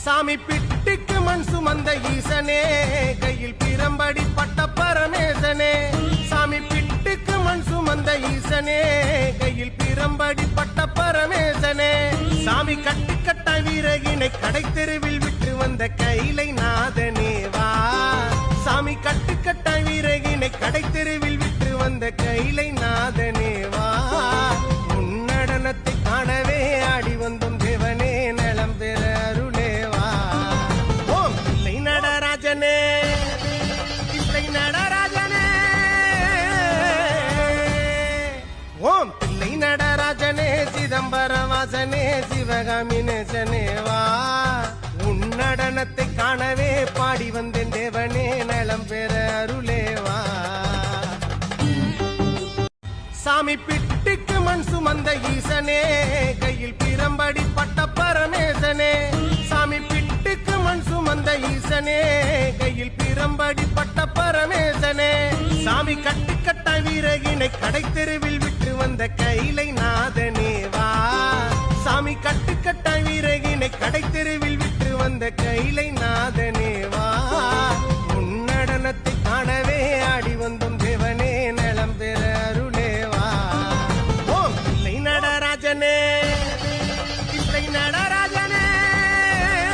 சாமி பிட்டுக்கு மண் சுமந்த ஈசனே, கையில் பிரம்படி பட்ட பரமேசனே. சாமி பிட்டுக்கு மண் சுமந்த ஈசனே, கையில் பிரம்படி பட்ட பரமேசனே. சாமி கட்டுக்கட்ட வீரகினை கடை தெருவில் விட்டு வந்த கைலை நாதனே வா. சாமி கட்டுக்கட்ட வீரகினை கடை தெருவில் விட்டு வந்த கைலை நாதனே வா. உன்னடனத்தை காணவே ஆடி வந்தோம் தேவனே, நலம் பெற அருளே வா. ஓம் தில்லை நடராஜனே, தில்லை நடராஜனே. ஓம் தில்லை நடராஜனே, சிதம்பரம் வாசனே, சிவகாமி நேசனே வா. உன்னடனத்தை காணவே பாடி வந்தேன் தேவனே, நலம் பெற அருளே வா. சாமி பிட்டுக்கு மண் சுமந்த ஈசனே, கையில் பிரம்படி பட்ட பரமேசனே. சாமி பிட்டுக்கு மண் சுமந்த ஈசனே, கையில் பிரம்படி பட்ட பரமேசனே. சாமி கட்டுக்கட்ட வீரகினை கடை தெருவில் விட்டு வந்த கைலை நாதனே வா. சாமி கட்டுக்கட்ட வீரகினை கடை தெருவில் விட்டு வந்த கைலை